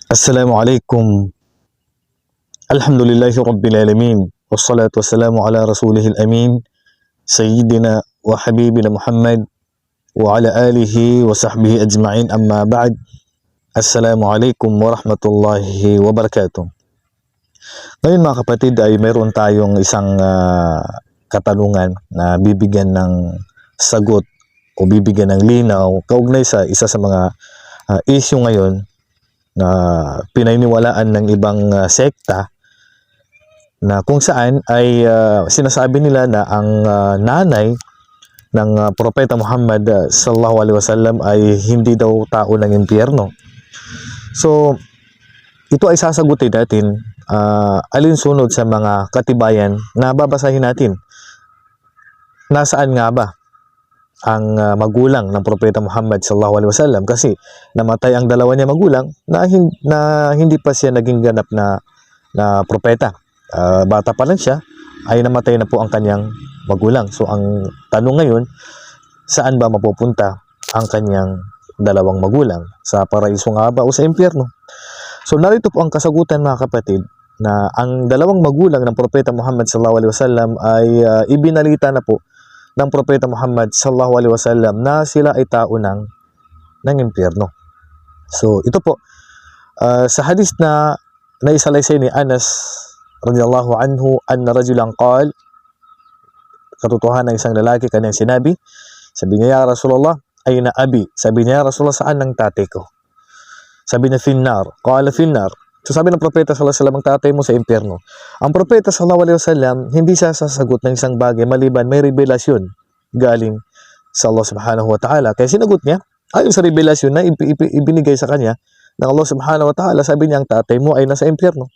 Assalamualaikum. Alhamdulillahi Rabbil Alamin. Wassalatu wassalamu ala rasulihil amin. Sayyidina wa habibina Muhammad wa ala alihi wa sahbihi ajma'in, amma ba'd. Assalamualaikum warahmatullahi wabarakatuh. Ngayon mga kapatid ay mayroon tayong isang katanungan na bibigyan ng sagot o bibigyan ng linaw kaugnay sa isa sa mga issue ngayon na pinaniniwalaan ng ibang sekta, na kung saan ay sinasabi nila na ang nanay ng Propeta Muhammad sallallahu alaihi wasallam ay hindi daw tao ng impyerno. So ito ay sasagutin natin alinsunod sa mga katibayan na babasahin natin. Nasaan nga ba ang magulang ng Propeta Muhammad sallallahu alaihi wasallam? Kasi namatay ang dalawa niya magulang na hindi pa siya naging ganap na propeta. Bata pa lang siya ay namatay na po ang kanyang magulang. So ang tanong ngayon, saan ba mapupunta ang kanyang dalawang magulang? Sa paraiso nga ba o sa impyerno? So narito po ang kasagutan mga kapatid, na ang dalawang magulang ng Propeta Muhammad sallallahu alaihi wasallam ay ibinalita na po ng Propeta Muhammad sallallahu alaihi wasallam na sila ay tao ng impyerno. So ito po sa hadith na naisalaysay ni Anas radhiyallahu anhu, anna rajulan qala, katotohanan ng isang lalaki kanyang sinabi, sabi niya, ya Rasulullah, ayna abi? Sabi niya, ya Rasulullah, saan ang tatay ko? Sabi niya, finnar. Qala finnar. So sabi ng Propeta sallallahu alaihi wasallam, ang tatay mo sa impyerno. Ang Propeta sallallahu alaihi wasallam hindi siya sasagot ng isang bagay maliban may revelasyon galing sa Allah subhanahu wa ta'ala. Kaya sinagot niya ayon sa revelasyon na ibinigay sa kanya ng Allah subhanahu wa ta'ala. Sabi niya, ang tatay mo ay nasa impyerno.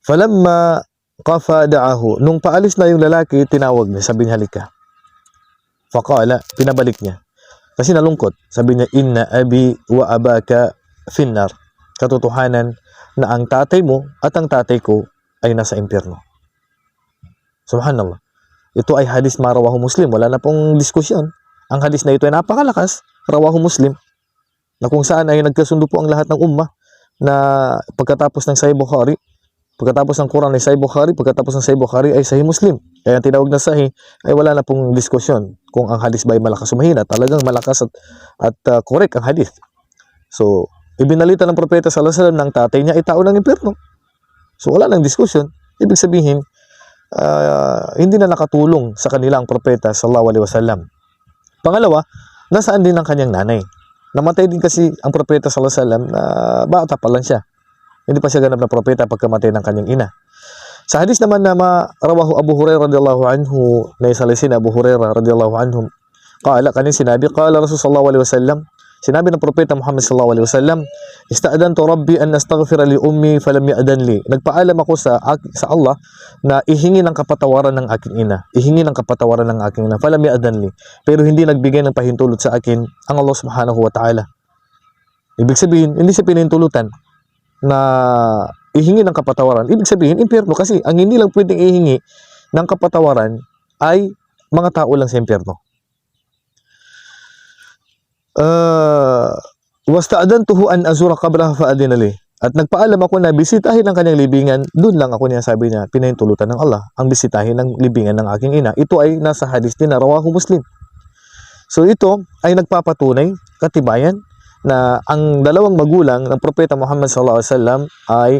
Falamma qafa da'ahu, nung paalis na yung lalaki, tinawag niya, sabi niya, halika. Faqala, pinabalik niya kasi nalungkot. Sabi niya, inna abi wa abaka finnar. Katotohanan na ang tatay mo at ang tatay ko ay nasa impyerno. Subhanallah. Ito ay hadis marawahu Muslim. Wala na pong diskusyon. Ang hadis na ito ay napakalakas. Rawahu Muslim. Na kung saan ay nagkasundo po ang lahat ng ummah na pagkatapos ng Sahih Bukhari, pagkatapos ng Quran ay Sahih Bukhari, pagkatapos ng Sahih Bukhari ay Sahih Muslim. Kaya ang tinawag na Sahih ay wala na pong diskusyon kung ang hadis ba ay malakas o mahina. Talagang malakas at correct ang hadis. So ibinalita ng Propeta sallallahu alaihi wasallam ng tatay niya ay tao ng impyerno. So wala nang diskusyon. Ibig sabihin, hindi na nakatulong sa kanila ang Propeta sallallahu alaihi wasallam. Pangalawa, nasaan din ang kanyang nanay? Namatay din kasi ang Propeta sallallahu alaihi wasallam na bata pa lang siya. Hindi pa siya ganap na propeta pagkamatay ng kanyang ina. Sa hadis naman na rawahu Abu Hurairah radhiyallahu anhu, na isalisin Abu Hurairah radhiyallahu anhu, qala, kanyang sinabi, qala Rasul sallallahu alaihi wasallam, sinabi ng Propeta Muhammad sallallahu alaihi wasallam, ista'adantu rabbi an astaghfira li ummi falam ya'dan li. Nagpaalam ako sa Allah na ihingi ng kapatawaran ng aking ina. Ihingi ng kapatawaran ng aking ina, falam ya'dan li. Pero hindi nagbigay ng pahintulot sa akin ang Allah subhanahu wa ta'ala. Ibig sabihin, hindi siya pinahintulutan na ihingi ng kapatawaran. Ibig sabihin, impyerno, kasi ang hindi lang pwedeng ihingi ng kapatawaran ay mga tao lang sa impyerno. Wasta'adantuhu an azura qabraha fa adina li. At nagpaalam ako na bisitahin ang kanyang libingan. Doon lang ako niya, sabi niya, pinahintulutan ng Allah ang bisitahin ng libingan ng aking ina. Ito ay nasa hadis din na rawahu Muslim. So ito ay nagpapatunay, katibayan, na ang dalawang magulang ng Propeta Muhammad sallallahu alaihi wasallam ay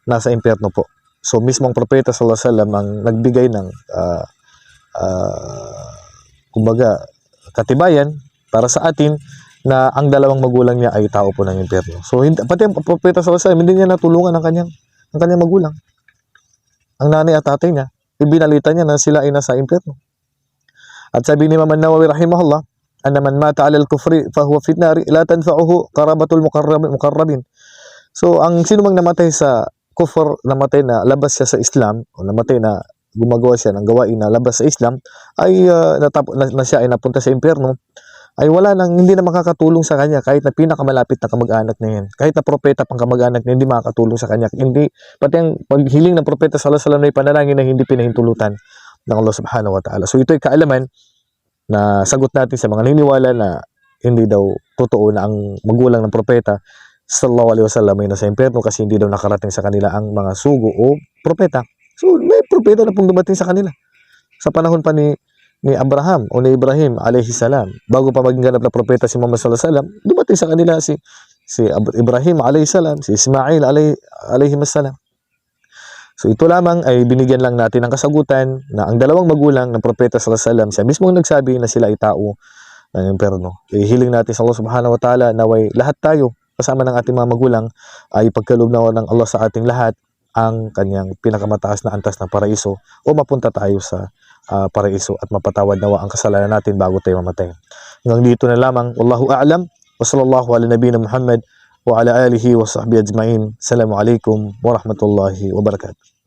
nasa impyerno po. So mismo ang Propeta sallallahu alaihi wasallam ang nagbigay ng kumbaga katibayan para sa atin na ang dalawang magulang niya ay tao po ng impyerno. So pati ang Propeta sallallahu alaihi wasallam hindi niya natulungan ang kanyang magulang. Ang nanay at tatay niya, ibinalita niya na sila ay nasa impyerno. At sabi ni Imam An-Nawawi rahimahullah, anna man mata 'ala al-kufri fa huwa fi an-nar la tanfa'uhu qarabatul muqarrabin. So ang sino mang namatay sa kufr, namatay na labas siya sa Islam, o namatay na gumagawa siya ng gawain na labas sa Islam, ay na siya ay napunta sa impyerno, ay wala nang, hindi na makakatulong sa kanya kahit na pinakamalapit na kamag-anak na yan. Kahit na propeta pang kamag-anak na hindi makakatulong sa kanya. Hindi, pati ang paghiling ng Propeta sallallahu alaihi wasallam ay panalangin na hindi pinahintulutan ng Allah subhanahu wa ta'ala. So ito ay kaalaman na sagot natin sa mga naniniwala na hindi daw totoo na ang magulang ng propeta sallallahu alaihi wasallam ay nasa impyerno kasi hindi daw nakarating sa kanila ang mga sugo o propeta. So may propeta na pong dumating sa kanila sa panahon pa ni Abraham o ni Ibrahim alayhi salam. Bago pa maging ganap na propeta si Muhammad sallallahu alaihi wasallam, dumating sa kanila si Ibrahim alayhi salam, si Ismail alayhi salam. So ito lamang ay binigyan lang natin ng kasagutan na ang dalawang magulang ng propeta sallallahu alaihi wasallam, siya mismo ang nagsabi na sila ay tao ng impyerno. Hiling natin sa Allah subhanahu wa ta'ala na lahat tayo kasama ng ating mga magulang ay pagkaloob na ng Allah sa ating lahat ang kanyang pinakamataas na antas ng paraiso o mapunta tayo sa paraiso at mapatawad nawa ang kasalanan natin bago tayo mamatay. Hanggang dito na lamang. Wallahu a'lam. Wa sallallahu ala nabiyina Muhammad wa ala alihi wa sahbihi ajma'in. Assalamu alaikum warahmatullahi wabarakatuh.